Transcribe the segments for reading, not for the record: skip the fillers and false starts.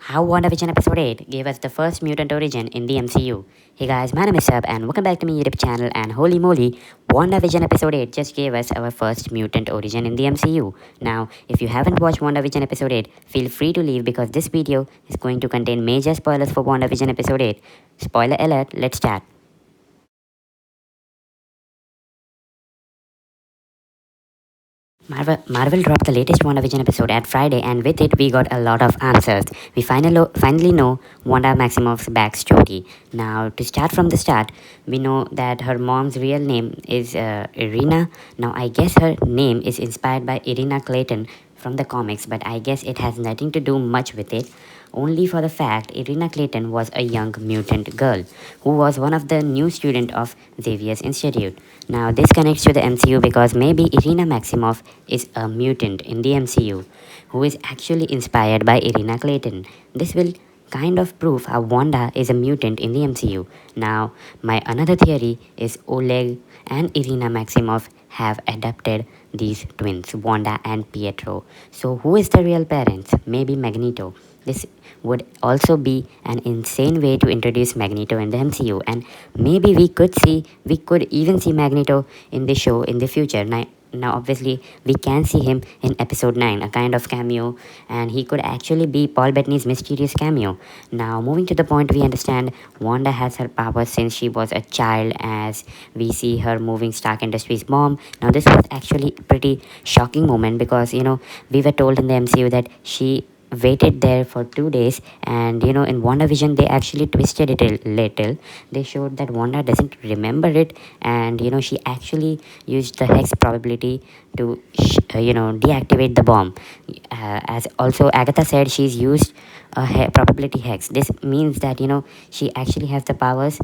how WandaVision Episode 8 gave us the first mutant origin in the MCU. Hey guys, my name is Sab and welcome back to my YouTube channel, and holy moly, WandaVision Episode 8 just gave us our first mutant origin in the MCU. Now, if you haven't watched WandaVision Episode 8, feel free to leave because this video is going to contain major spoilers for WandaVision Episode 8. Spoiler alert, let's start. Marvel dropped the latest WandaVision episode at Friday, and with it, we got a lot of answers. We finally know Wanda Maximoff's backstory. Now, to start from the start, we know that her mom's real name is Irina. Now, I guess her name is inspired by Irina Clayton from the comics, but I guess it has nothing to do much with it. Only for the fact Irina Clayton was a young mutant girl who was one of the new students of Xavier's Institute. Now, this connects to the MCU because maybe Irina Maximoff is a mutant in the MCU who is actually inspired by Irina Clayton. This will kind of prove how Wanda is a mutant in the MCU. Now, my another theory is Oleg and Irina Maximoff have adopted these twins, Wanda and Pietro. So, who is the real parents? Maybe Magneto. This would also be an insane way to introduce Magneto in the MCU, and maybe we could even see Magneto in the show in the future. Now obviously we can see him in episode 9, a kind of cameo, and he could actually be Paul Bettany's mysterious cameo. Now moving to the point, we understand Wanda has her powers since she was a child, as we see her moving Stark Industries bomb. Now this was actually a pretty shocking moment because we were told in the MCU that she waited there for 2 days, and in WandaVision they actually twisted it a little. They showed that Wanda doesn't remember it, and she actually used the hex probability to deactivate the bomb. As also Agatha said, she's used a probability hex. This means that she actually has the powers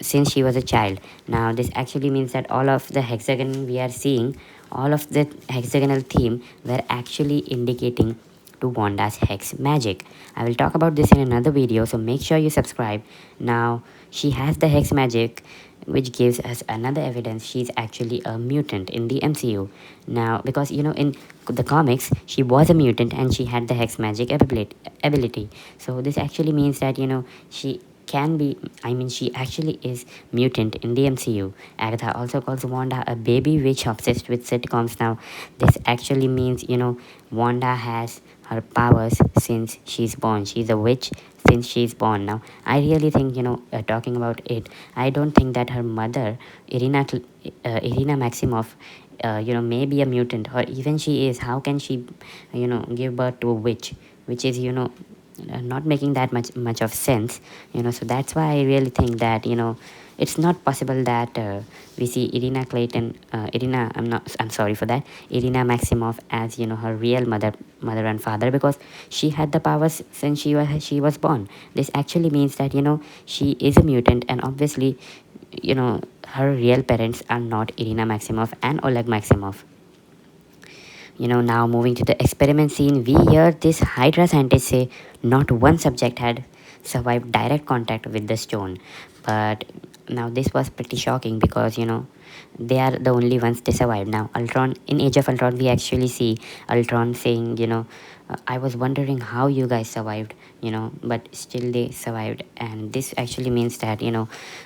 since she was a child. Now this actually means that all of the hexagon we are seeing, all of the hexagonal theme were actually indicating to Wanda's Hex Magic. I will talk about this in another video, so make sure you subscribe. Now, she has the Hex Magic, which gives us another evidence she's actually a mutant in the MCU. Now, because in the comics, she was a mutant and she had the Hex Magic ability. So this actually means that she can be, I mean, she actually is mutant in the MCU. Agatha also calls Wanda a baby witch obsessed with sitcoms. Now this actually means Wanda has her powers since she's born. She's a witch since she's born. Now I really think talking about it, I don't think that her mother Irina Maximoff may be a mutant, or even she is. How can she give birth to a witch, which is not making that much of sense. So that's why I really think that it's not possible that we see Irina Clayton, I'm sorry for that, Irina Maximoff as her real mother and father, because she had the powers since she was born. This actually means that she is a mutant, and obviously her real parents are not Irina Maximoff and Oleg Maximoff. Now moving to the experiment scene, we hear this Hydra scientist say not one subject had survived direct contact with the stone. But now this was pretty shocking because they are the only ones they survived. Now Ultron, in Age of Ultron, we actually see Ultron saying I was wondering how you guys survived, but still they survived. And this actually means that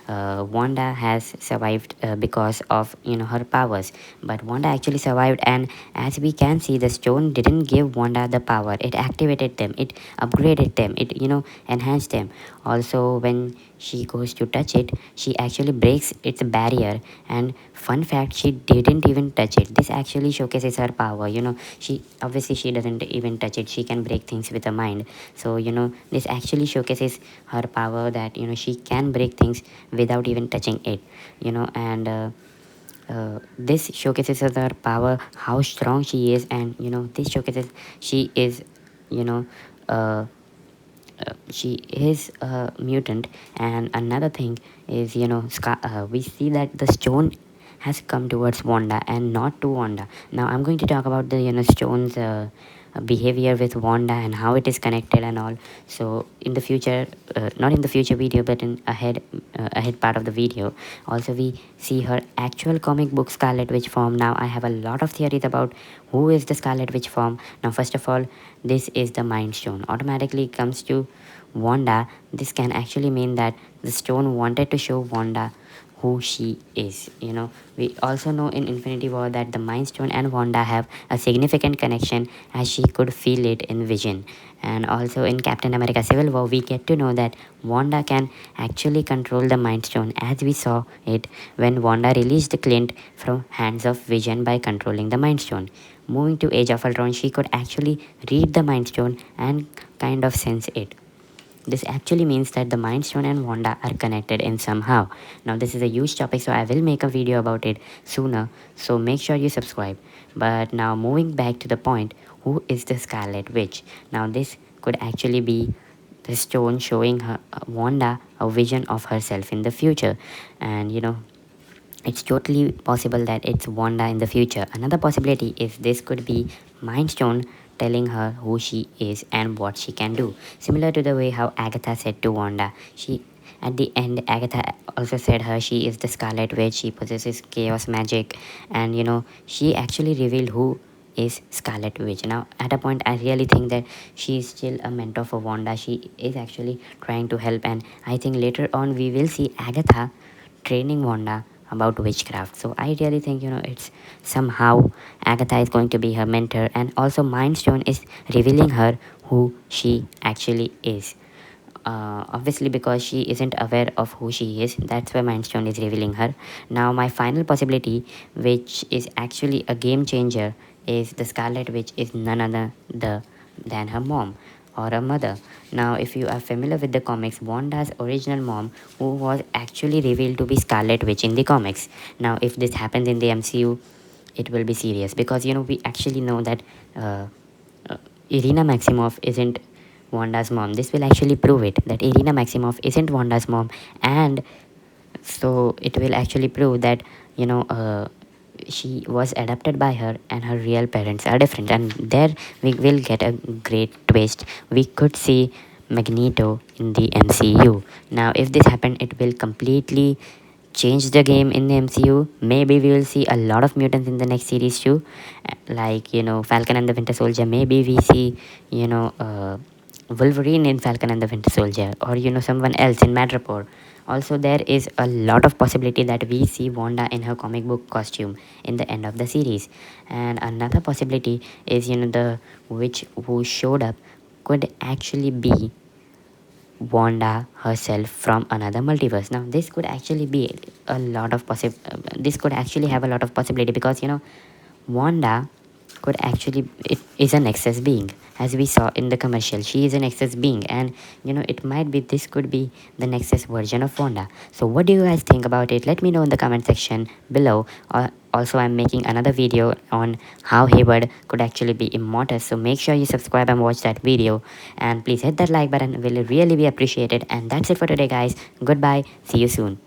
Wanda has survived because of her powers. But Wanda actually survived, and as we can see, the stone didn't give Wanda the power. It activated them, it upgraded them, it enhanced them. Also, when she goes to touch it, she actually breaks its barrier. And fun fact, she didn't even touch it. This actually showcases her power. She doesn't even touch it. She can break things with her mind. So this actually showcases her power, that she can break things without even touching it. And this showcases her power, how strong she is. And this showcases she is you know uh, she is a mutant. And another thing is we see that the stone has come towards Wanda and not to Wanda. Now I'm going to talk about the stones behavior with Wanda and how it is connected and all. So in the future, not in the future video, but in ahead part of the video, also we see her actual comic book Scarlet Witch form. Now I have a lot of theories about who is the Scarlet Witch form. Now first of all, this is the Mind Stone. Automatically comes to Wanda. This can actually mean that the stone wanted to show Wanda who she is. We also know in Infinity War that the Mind Stone and Wanda have a significant connection, as she could feel it in Vision. And also in Captain America Civil War, we get to know that Wanda can actually control the Mind Stone, as we saw it when Wanda released Clint from hands of Vision by controlling the Mind Stone. Moving to Age of Ultron, she could actually read the Mind Stone and kind of sense it. This actually means that the Mind Stone and Wanda are connected in somehow. Now this is a huge topic, so I will make a video about it sooner, so make sure you subscribe. But now moving back to the point, who is the Scarlet Witch? Now this could actually be the stone showing her, Wanda a vision of herself in the future. And it's totally possible that it's Wanda in the future. Another possibility is this could be Mind Stone telling her who she is and what she can do. Similar to the way how Agatha said to Wanda. At the end, Agatha also said her she is the Scarlet Witch, she possesses chaos magic, and she actually revealed who is Scarlet Witch. Now at a point I really think that she is still a mentor for Wanda. She is actually trying to help, and I think later on we will see Agatha training Wanda about witchcraft. So I really think it's somehow Agatha is going to be her mentor, and also Mind Stone is revealing her who she actually is. Obviously because she isn't aware of who she is, that's why Mind Stone is revealing her. Now my final possibility, which is actually a game changer, is the Scarlet Witch is none other than her mom or a mother. Now if you are familiar with the comics, Wanda's original mom, who was actually revealed to be Scarlet Witch in the comics. Now if this happens in the MCU, it will be serious, because we actually know that Irina Maximoff isn't Wanda's mom. This will actually prove it, that Irina Maximoff isn't Wanda's mom, and so it will actually prove that she was adopted by her and her real parents are different. And there we will get a great twist. We could see Magneto in the MCU. Now if this happened, it will completely change the game in the MCU. Maybe we will see a lot of mutants in the next series too, like Falcon and the Winter Soldier. Maybe we see Wolverine in Falcon and the Winter Soldier, or someone else in Madripoor. Also there is a lot of possibility that we see Wanda in her comic book costume in the end of the series. And another possibility is the witch who showed up could actually be Wanda herself from another multiverse. Now this could actually be a lot of this could actually have a lot of possibility, because Wanda could actually, it is an excess being, as we saw in the commercial. She is an excess being, and it might be, this could be the Nexus version of Wanda. So what do you guys think about it? Let me know in the comment section below. Also I'm making another video on how Hayward could actually be immortal, so make sure you subscribe and watch that video, and please hit that like button, will really be appreciated. And that's it for today guys. Goodbye, see you soon.